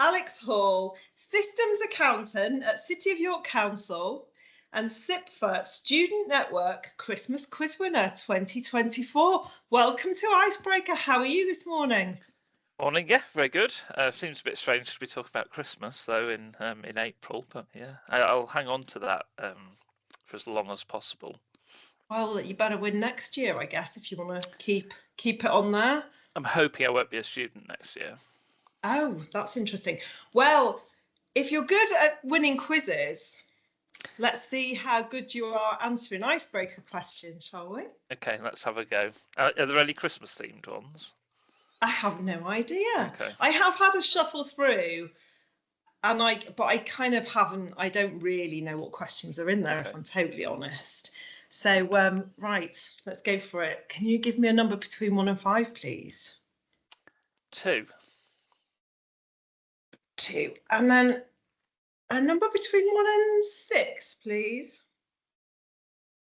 Alex Hall, Systems Accountant at City of York Council, and SIPFA Student Network Christmas Quiz Winner 2024. Welcome to Icebreaker. How are you this morning? Morning, yeah, very good. Seems a bit strange to be talking about Christmas though in April, but yeah, I'll hang on to that for as long as possible. Well, you better win next year, I guess, if you want to keep it on there. I'm hoping I won't be a student next year. Oh, that's interesting. Well, if you're good at winning quizzes, let's see how good you are answering icebreaker questions, shall we? Okay, let's have a go. Are there any Christmas themed ones? I have no idea. Okay. I have had a shuffle through, but I kind of haven't. I don't really know what questions are in there, if I'm totally honest. So, right, let's go for it. Can you give me a number between 1 and 5, please? 2. 2. And then a number between 1 and 6, please.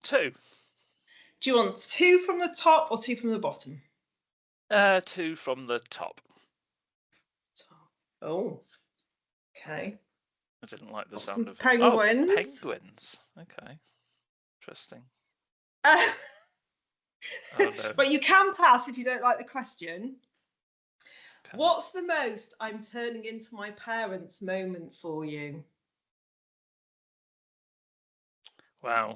2. Do you want 2 from the top or 2 from the bottom? 2 from the top. Oh, okay. I didn't like the sound of penguins. Oh, penguins. Okay, interesting. Oh, no. But you can pass if you don't like the question. Okay. What's the most I'm turning into my parents moment for you? Wow.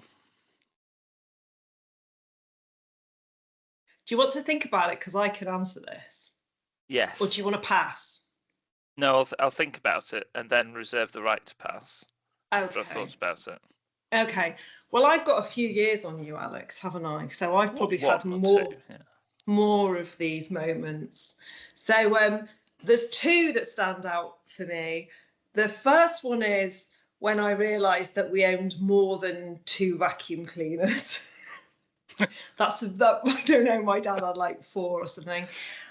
Do you want to think about it? Because I can answer this. Yes. Or do you want to pass? No, I'll think about it and then reserve the right to pass. Okay. After I've thought about it. Okay. Well, I've got a few years on you, Alex, haven't I? So I've probably had more of these moments. So there's 2 that stand out for me. The first one is when I realised that we owned more than 2 vacuum cleaners. I don't know, my dad had like 4 or something.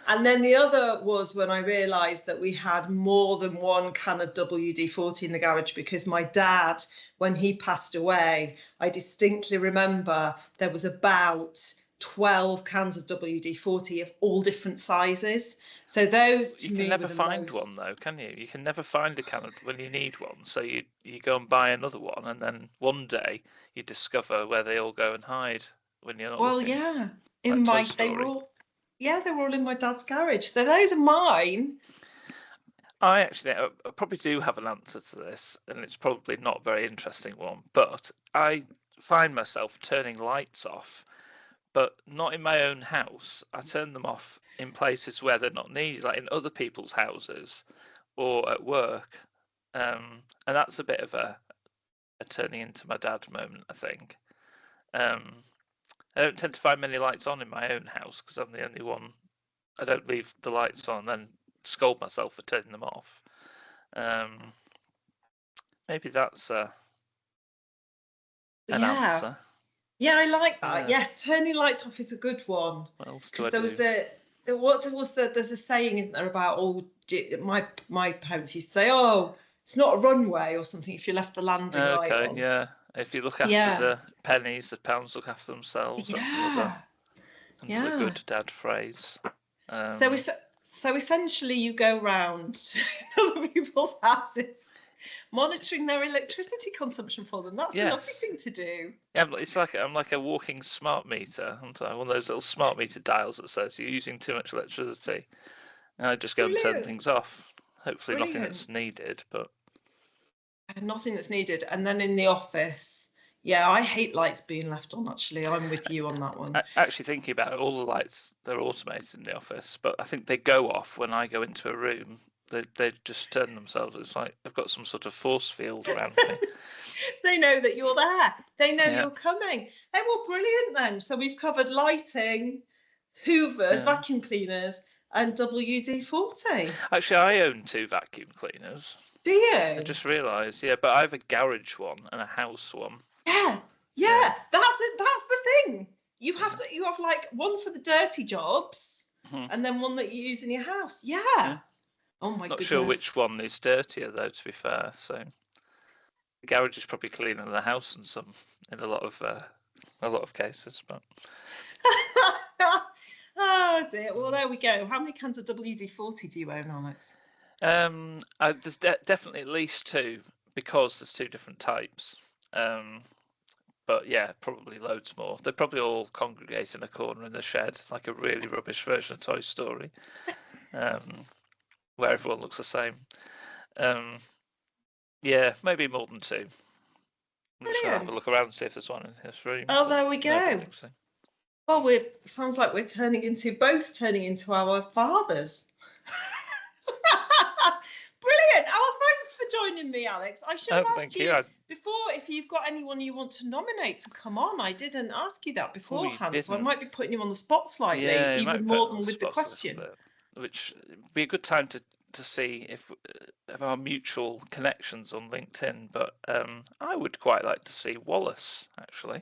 And then the other was when I realised that we had more than 1 can of WD-40 in the garage, because my dad, when he passed away, I distinctly remember there was about 12 cans of WD-40 of all different sizes. So those to me, you can never find one though, can you? You can never find a can when you need one. So you go and buy another one, and then one day you discover where they all go and hide when you're not looking. Yeah, they were all in my dad's garage. So those are mine. I probably do have an answer to this, and it's probably not a very interesting one, but I find myself turning lights off, but not in my own house. I turn them off in places where they're not needed, like in other people's houses or at work. And that's a bit of a turning into my dad moment, I think. I don't tend to find many lights on in my own house because I'm the only one. I don't leave the lights on and then scold myself for turning them off. Maybe that's an answer. Yeah, I like that. Yeah. Yes, turning lights off is a good one. What else do I do? There's a saying, isn't there, about my parents used to say, oh, it's not a runway or something if you left the landing light on. Okay, yeah. If you look after the pennies, the pounds look after themselves. That's another good dad phrase. So essentially you go round other people's houses monitoring their electricity consumption for them. That's a lovely thing to do. Yeah, I'm like a walking smart meter, aren't I? One of those little smart meter dials that says you're using too much electricity. And I just go and turn things off. Hopefully nothing that's needed, but nothing that's needed. And then in the office, I hate lights being left on, actually. I'm with you on that one. Actually, thinking about it, all the lights, they're automated in the office, but I think they go off when I go into a room. They just turn themselves. It's like I've got some sort of force field around me. They know that you're there. They know you're coming. Oh, well, brilliant then. So we've covered lighting, hoovers, vacuum cleaners, and WD-40. Actually, I own 2 vacuum cleaners. Do you? I just realised, but I have a garage one and a house one. Yeah. That's the thing. You have like one for the dirty jobs, and then one that you use in your house. Yeah. Oh my goodness. Not sure which one is dirtier though, to be fair. So the garage is probably cleaner than the house in a lot of cases, but. Oh dear. Well, there we go. How many cans of WD-40 do you own, Alex? There's definitely at least two, because there's two different types. But yeah, probably loads more. They probably all congregate in a corner in the shed, like a really rubbish version of Toy Story, where everyone looks the same. Yeah, maybe more than two. I'm just going to have a look around and see if there's one in this room. Oh, there we No, I don't go. think so. Well, sounds like we're both turning into our fathers. Brilliant. Oh, thanks for joining me, Alex. I should have asked you before if you've got anyone you want to nominate to come on. I didn't ask you that beforehand, so I might be putting you on the spot slightly, even more than with the question. Which would be a good time to see if our mutual connections on LinkedIn. But I would quite like to see Wallace, actually.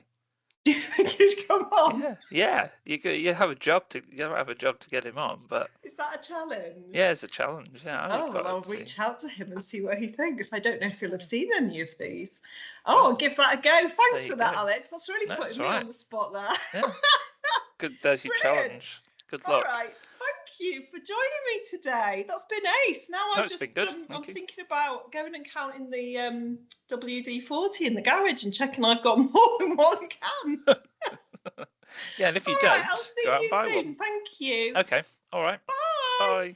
Do you think he'd come on? Yeah. You have a job to get him on, but is that a challenge? Yeah, it's a challenge. Yeah. I'll reach out to him and see what he thinks. I don't know if he'll have seen any of these. I'll give that a go. Thanks for that, Alex. That's really putting me on the spot there. Yeah. Good. There's your challenge. Good luck. All right. Thank you for joining me today. That's been ace. Now I'm thinking about going and counting the WD-40 in the garage and checking I've got more than one can. Yeah, and if you don't, I'll see go out and buy you soon. one. Thank you. Okay. All right. Bye. Bye.